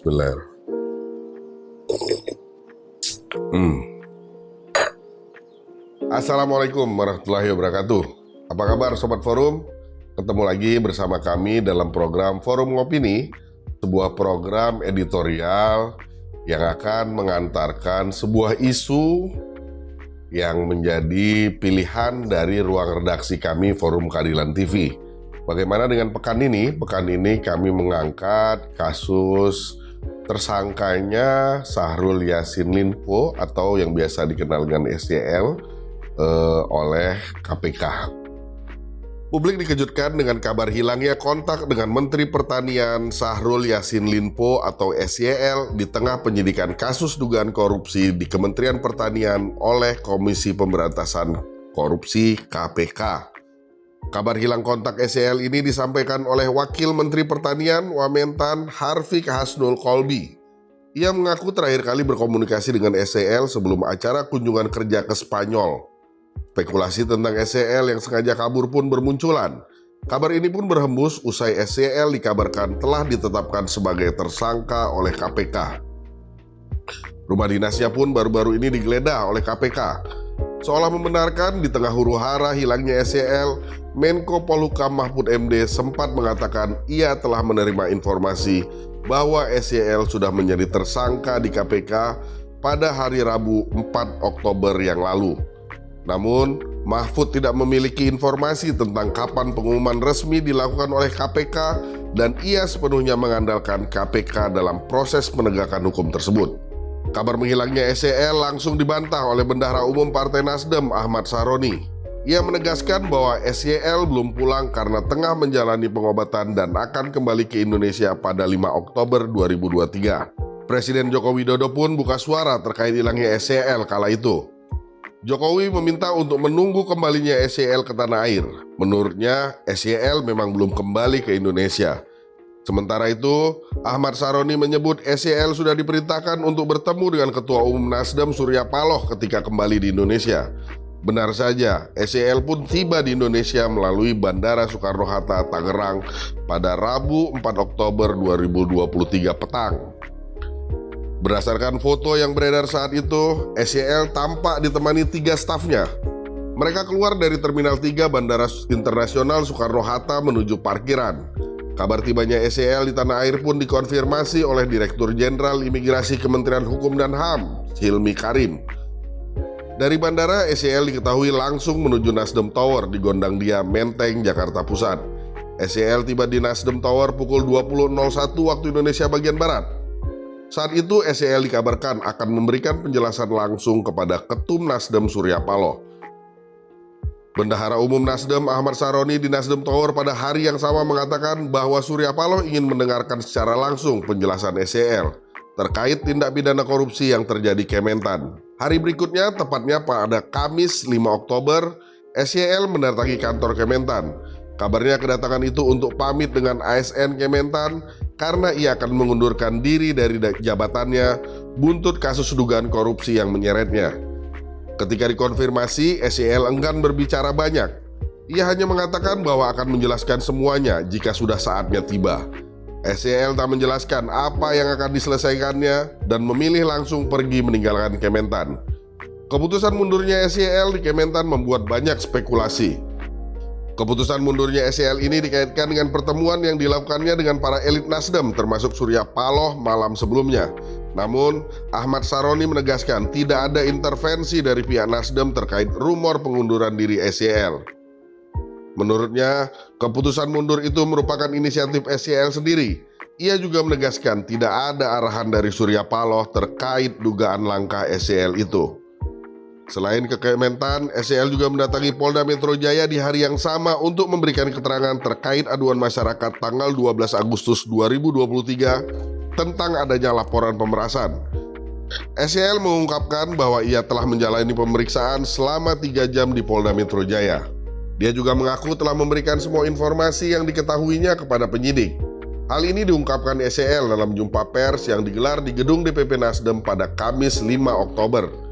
Bismillah. Assalamualaikum warahmatullahi wabarakatuh. Apa kabar Sobat Forum? Ketemu lagi bersama kami dalam program Forum Ngopini, sebuah program editorial yang akan mengantarkan sebuah isu yang menjadi pilihan dari ruang redaksi kami Forum Keadilan TV. Bagaimana dengan pekan ini? Pekan ini kami mengangkat kasus tersangkanya Syahrul Yassin Limpo atau yang biasa dikenal dengan SYL oleh KPK. Publik dikejutkan dengan kabar hilangnya kontak dengan Menteri Pertanian Syahrul Yassin Limpo atau SYL di tengah penyidikan kasus dugaan korupsi di Kementerian Pertanian oleh Komisi Pemberantasan Korupsi KPK. Kabar hilang kontak SYL ini disampaikan oleh Wakil Menteri Pertanian Wamentan Harfiq Hasnul Kolbi. Ia mengaku terakhir kali berkomunikasi dengan SYL sebelum acara kunjungan kerja ke Spanyol. Spekulasi tentang SYL yang sengaja kabur pun bermunculan. Kabar ini pun berhembus usai SYL dikabarkan telah ditetapkan sebagai tersangka oleh KPK. Rumah dinasnya pun baru-baru ini digeledah oleh KPK. Seolah membenarkan di tengah huru-hara hilangnya SYL, Menko Polhukam Mahfud MD sempat mengatakan ia telah menerima informasi bahwa SYL sudah menjadi tersangka di KPK pada hari Rabu 4 Oktober yang lalu. Namun, Mahfud tidak memiliki informasi tentang kapan pengumuman resmi dilakukan oleh KPK dan ia sepenuhnya mengandalkan KPK dalam proses penegakan hukum tersebut. Kabar menghilangnya SYL langsung dibantah oleh Bendahara Umum Partai Nasdem Ahmad Saroni. Ia menegaskan bahwa SYL belum pulang karena tengah menjalani pengobatan dan akan kembali ke Indonesia pada 5 Oktober 2023. Presiden Joko Widodo pun buka suara terkait hilangnya SYL kala itu. Jokowi meminta untuk menunggu kembalinya SYL ke tanah air. Menurutnya, SYL memang belum kembali ke Indonesia. Sementara itu, Ahmad Saroni menyebut SYL sudah diperintahkan untuk bertemu dengan Ketua Umum Nasdem Surya Paloh ketika kembali di Indonesia. Benar saja, SYL pun tiba di Indonesia melalui Bandara Soekarno-Hatta, Tangerang pada Rabu 4 Oktober 2023 petang. Berdasarkan foto yang beredar saat itu, SYL tampak ditemani 3 stafnya. Mereka keluar dari Terminal 3 Bandara Internasional Soekarno-Hatta menuju parkiran. Kabar tibanya SYL di tanah air pun dikonfirmasi oleh Direktur Jenderal Imigrasi Kementerian Hukum dan HAM, Hilmi Karim. Dari bandara, SYL diketahui langsung menuju Nasdem Tower di Gondang Dia, Menteng, Jakarta Pusat. SYL tiba di Nasdem Tower pukul 20.01 waktu Indonesia bagian Barat. Saat itu SYL dikabarkan akan memberikan penjelasan langsung kepada Ketum Nasdem Surya Paloh. Bendahara Umum Nasdem Ahmad Saroni di Nasdem Tower pada hari yang sama mengatakan bahwa Surya Paloh ingin mendengarkan secara langsung penjelasan SYL terkait tindak pidana korupsi yang terjadi Kementan. Hari berikutnya, tepatnya pada Kamis 5 Oktober, SYL mendatangi kantor Kementan. Kabarnya kedatangan itu untuk pamit dengan ASN Kementan karena ia akan mengundurkan diri dari jabatannya buntut kasus dugaan korupsi yang menyeretnya. Ketika dikonfirmasi, SYL enggan berbicara banyak. Ia hanya mengatakan bahwa akan menjelaskan semuanya jika sudah saatnya tiba. SYL tak menjelaskan apa yang akan diselesaikannya dan memilih langsung pergi meninggalkan Kementan. Keputusan mundurnya SYL di Kementan membuat banyak spekulasi. Keputusan mundurnya SYL ini dikaitkan dengan pertemuan yang dilakukannya dengan para elit Nasdem termasuk Surya Paloh malam sebelumnya. Namun, Ahmad Saroni menegaskan tidak ada intervensi dari pihak Nasdem terkait rumor pengunduran diri SYL. Menurutnya, keputusan mundur itu merupakan inisiatif SYL sendiri. Ia juga menegaskan tidak ada arahan dari Surya Paloh terkait dugaan langkah SYL itu. Selain ke Kementan, SYL juga mendatangi Polda Metro Jaya di hari yang sama untuk memberikan keterangan terkait aduan masyarakat tanggal 12 Agustus 2023 tentang adanya laporan pemerasan. SYL mengungkapkan bahwa ia telah menjalani pemeriksaan selama 3 jam di Polda Metro Jaya. Dia juga mengaku telah memberikan semua informasi yang diketahuinya kepada penyidik. Hal ini diungkapkan SYL dalam jumpa pers yang digelar di gedung DPP Nasdem pada Kamis 5 Oktober.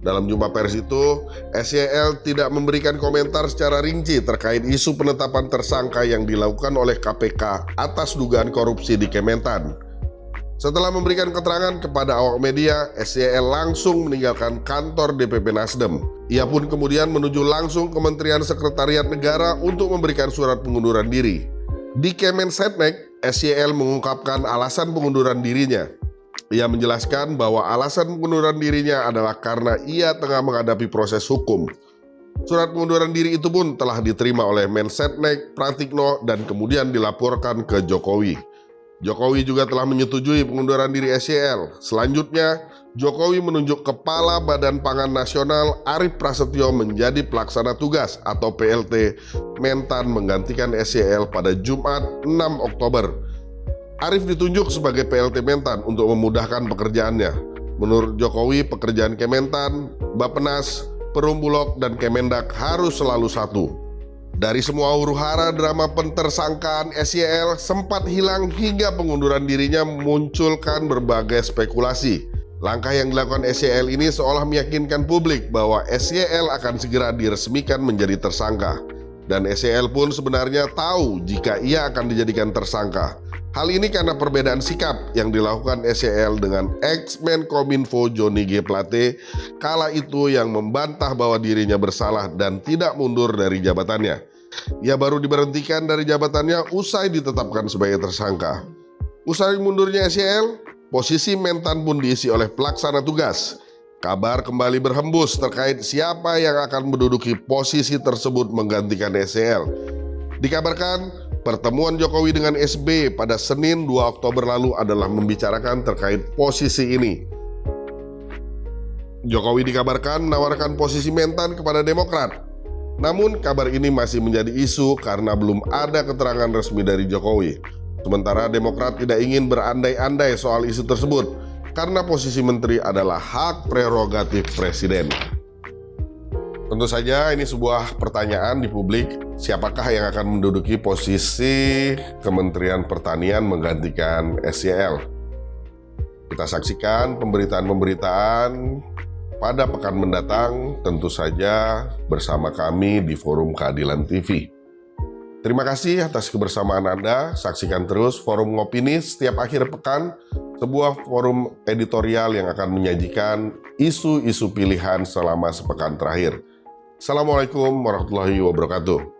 Dalam jumpa pers itu, SYL tidak memberikan komentar secara rinci terkait isu penetapan tersangka yang dilakukan oleh KPK atas dugaan korupsi di Kementan. Setelah memberikan keterangan kepada awak media, SYL langsung meninggalkan kantor DPP Nasdem. Ia pun kemudian menuju langsung Kementerian Sekretariat Negara untuk memberikan surat pengunduran diri. Di Kemensetnek, SYL mengungkapkan alasan pengunduran dirinya. Ia menjelaskan bahwa alasan pengunduran dirinya adalah karena ia tengah menghadapi proses hukum. Surat pengunduran diri itu pun telah diterima oleh Mensetnek Pratikno dan kemudian dilaporkan ke Jokowi. Jokowi juga telah menyetujui pengunduran diri SYL. Selanjutnya, Jokowi menunjuk Kepala Badan Pangan Nasional Arief Prasetyo menjadi pelaksana tugas atau PLT Mentan menggantikan SYL pada Jumat 6 Oktober. Arief ditunjuk sebagai PLT Mentan untuk memudahkan pekerjaannya. Menurut Jokowi, pekerjaan Kementan, Bappenas, Perum Bulog, dan Kemendak harus selalu satu. Dari semua huru-hara drama pentersangkaan SYL sempat hilang hingga pengunduran dirinya memunculkan berbagai spekulasi. Langkah yang dilakukan SYL ini seolah meyakinkan publik bahwa SYL akan segera diresmikan menjadi tersangka. Dan SYL pun sebenarnya tahu jika ia akan dijadikan tersangka. Hal ini karena perbedaan sikap yang dilakukan SYL dengan ex-Menkominfo Johnny G. Plate kala itu yang membantah bahwa dirinya bersalah dan tidak mundur dari jabatannya. Ia baru diberhentikan dari jabatannya usai ditetapkan sebagai tersangka. Usai mundurnya SYL, posisi Mentan pun diisi oleh pelaksana tugas. Kabar kembali berhembus terkait siapa yang akan menduduki posisi tersebut menggantikan SYL. Dikabarkan, pertemuan Jokowi dengan SB pada Senin 2 Oktober lalu adalah membicarakan terkait posisi ini. Jokowi dikabarkan menawarkan posisi Mentan kepada Demokrat. Namun kabar ini masih menjadi isu karena belum ada keterangan resmi dari Jokowi. Sementara Demokrat tidak ingin berandai-andai soal isu tersebut karena posisi menteri adalah hak prerogatif presiden. Tentu saja ini sebuah pertanyaan di publik, siapakah yang akan menduduki posisi Kementerian Pertanian menggantikan SYL? Kita saksikan pemberitaan-pemberitaan pada pekan mendatang, tentu saja bersama kami di Forum Keadilan TV. Terima kasih atas kebersamaan Anda. Saksikan terus Forum Ngopini setiap akhir pekan, sebuah forum editorial yang akan menyajikan isu-isu pilihan selama sepekan terakhir. Assalamualaikum warahmatullahi wabarakatuh.